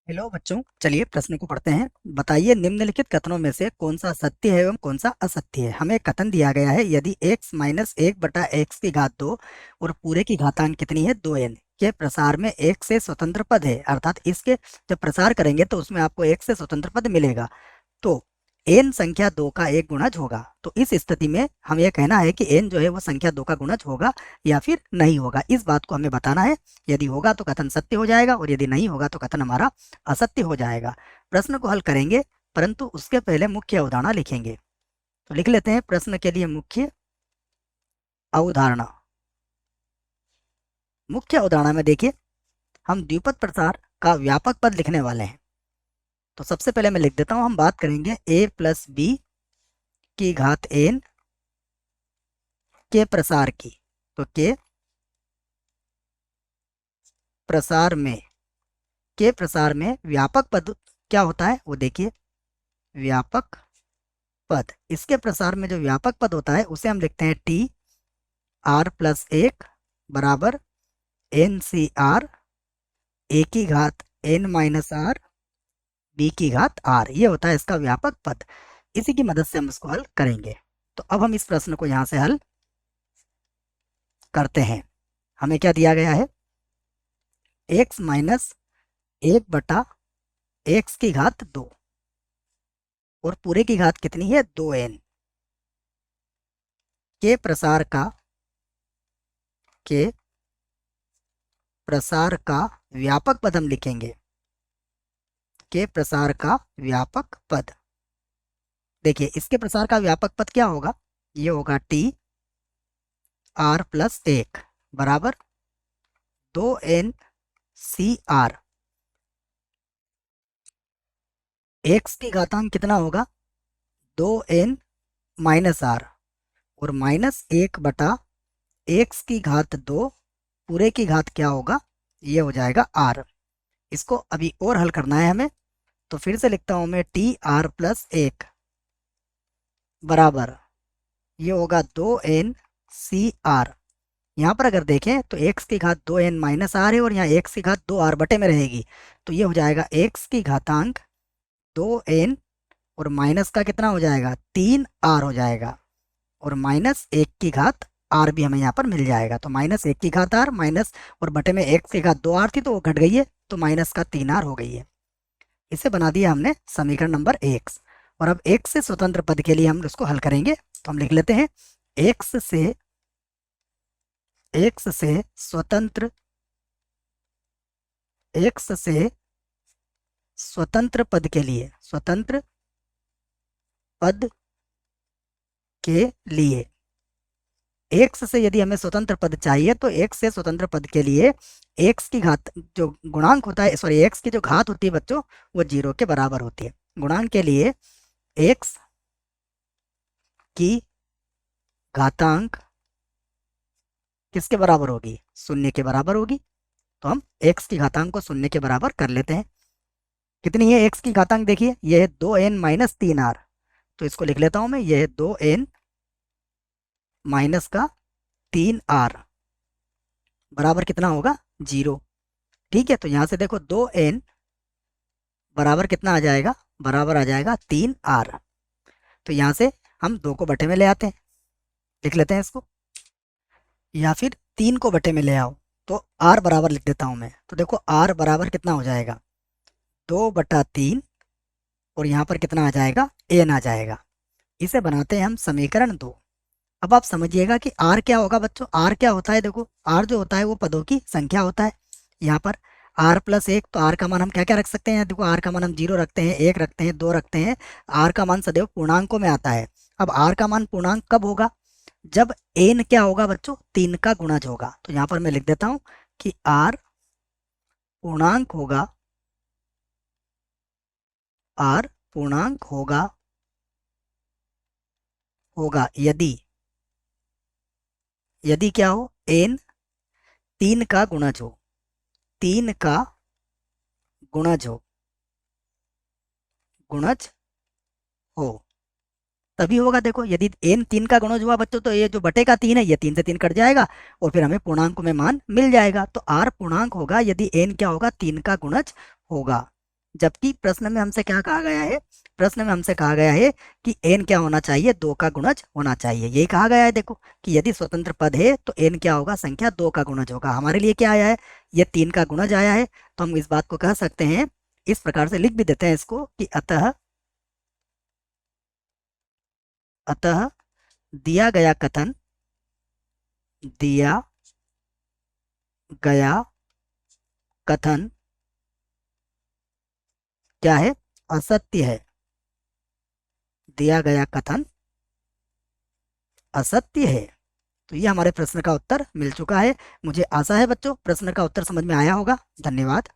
Hello बच्चों, चलिए प्रश्न को पढ़ते हैं। बताइए निम्नलिखित कथनों में से कौन सा सत्य है एवं कौन सा असत्य है। हमें कथन दिया गया है, यदि x माइनस 1/x की घात 2 और पूरे की घातांक कितनी है 2n के प्रसार में एक से स्वतंत्र पद है, अर्थात इसके जब प्रसार करेंगे तो उसमें आपको एक से स्वतंत्र पद मिलेगा, तो n संख्या 2 का एक गुणज होगा। तो इस स्थिति में हम ये कहना है कि n जो है वो संख्या 2 का गुणज होगा या फिर नहीं होगा, इस बात को हमें बताना है। यदि होगा तो कथन सत्य हो जाएगा और यदि नहीं होगा तो कथन हमारा असत्य हो जाएगा। प्रश्न को हल करेंगे, परंतु उसके पहले मुख्य अवधारणा लिखेंगे। तो लिख लेते हैं प्रश्न के लिए मुख्य अवधारणा। मुख्य अवधारणा में देखिए, हम द्विपद प्रसार का व्यापक पद लिखने वाले हैं। तो सबसे पहले मैं लिख देता हूं, हम बात करेंगे a प्लस बी की घात n के प्रसार की। तो के प्रसार में के प्रसार में व्यापक पद क्या होता है वो देखिए, व्यापक पद। इसके प्रसार में जो व्यापक पद होता है उसे हम लिखते हैं टी आर प्लस 1 बराबर एन सी आर ए की घात एन माइनस आर बी की घात आर, ये होता है इसका व्यापक पद। इसी की मदद से हम इसको हल करेंगे। तो अब हम इस प्रश्न को यहां से हल करते हैं। हमें क्या दिया गया है, x माइनस 1/x की घात 2 और पूरे की घात कितनी है 2n के प्रसार का के प्रसार का व्यापक पद हम लिखेंगे। के प्रसार का व्यापक पद, देखिए इसके प्रसार का व्यापक पद क्या होगा, ये होगा टी आर प्लस 1 बराबर 2n सी आर। एक्स की घातांक कितना होगा 2n माइनस आर और माइनस 1/x की घात 2 पूरे की घात क्या होगा, ये हो जाएगा r। इसको अभी और हल करना है हमें, तो फिर से लिखता हूं मैं टी आर प्लस 1 बराबर, ये होगा 2n सी आर। यहाँ पर अगर देखें तो x की घात 2n माइनस आर है और यहाँ x की घात 2r बटे में रहेगी, तो ये हो जाएगा x की घातांक 2n और माइनस का कितना हो जाएगा 3r हो जाएगा और माइनस 1 की घात r भी हमें यहाँ पर मिल जाएगा। तो माइनस 1 की घात r माइनस और बटे में x की घात 2r थी तो वो घट गई है, तो माइनस का 3r हो गई है। इसे बना दिया हमने समीकरण नंबर x। और अब x से स्वतंत्र पद के लिए हम उसको हल करेंगे। तो हम लिख लेते हैं x से स्वतंत्र x से स्वतंत्र पद के लिए, स्वतंत्र पद के लिए x से यदि हमें स्वतंत्र पद चाहिए तो x से स्वतंत्र पद के लिए x की घात जो गुणांक होता है, सॉरी x की जो घात होती है बच्चों वो 0 के बराबर होती है। गुणांक के लिए x की घातांक किसके बराबर होगी, 0 के बराबर होगी। तो हम x की घातांक को 0 के बराबर कर लेते हैं। कितनी है x की घातांक, देखिए यह है 2n माइनस 3r, तो इसको लिख लेता हूं मैं, यह है 2n माइनस का 3r बराबर कितना होगा 0। ठीक है, तो यहां से देखो 2n बराबर कितना आ जाएगा, बराबर आ जाएगा 3r। तो यहां से हम 2 को बटे में ले आते हैं, लिख लेते हैं इसको, या फिर 3 को बटे में ले आओ तो r बराबर लिख देता हूं मैं। तो देखो r बराबर कितना हो जाएगा 2/3 और यहाँ पर कितना आ जाएगा n आ जाएगा। इसे बनाते हैं हम समीकरण 2। अब आप समझिएगा कि r क्या होगा बच्चों, r क्या होता है, देखो r जो होता है वो पदों की संख्या होता है। यहाँ पर r प्लस 1, तो r का मान हम क्या क्या रख सकते हैं, देखो r का मान हम 0 रखते हैं, 1 रखते हैं, 2 रखते हैं। r का मान सदैव पूर्णांकों में आता है। अब r का मान पूर्णांक कब होगा, जब n क्या होगा बच्चों 3 का गुणज होगा। तो यहाँ पर मैं लिख देता हूँ कि r पूर्णांक होगा, r पूर्णांक होगा होगा यदि यदि क्या हो n 3 का गुणज हो, 3 का गुणज हो, गुणज हो तभी होगा। देखो यदि n 3 का गुणज हुआ बच्चों तो ये जो बटे का 3 है ये 3 से 3 कट जाएगा और फिर हमें पूर्णांक में मान मिल जाएगा। तो r पूर्णांक होगा यदि n क्या होगा 3 का गुणज होगा। जबकि प्रश्न में हमसे क्या कहा गया है, प्रश्न में हमसे कहा गया है कि n क्या होना चाहिए, 2 का गुणज होना चाहिए। यही कहा गया है देखो कि यदि स्वतंत्र पद है तो n क्या होगा, संख्या 2 का गुणज होगा। हमारे लिए क्या आया है, ये 3 का गुणज आया है। तो हम इस बात को कह सकते हैं, इस प्रकार से लिख भी देते हैं इसको कि अतः अतः दिया गया कथन, दिया गया कथन क्या है, असत्य है। दिया गया कथन असत्य है। तो ये हमारे प्रश्न का उत्तर मिल चुका है। मुझे आशा है बच्चों प्रश्न का उत्तर समझ में आया होगा। धन्यवाद।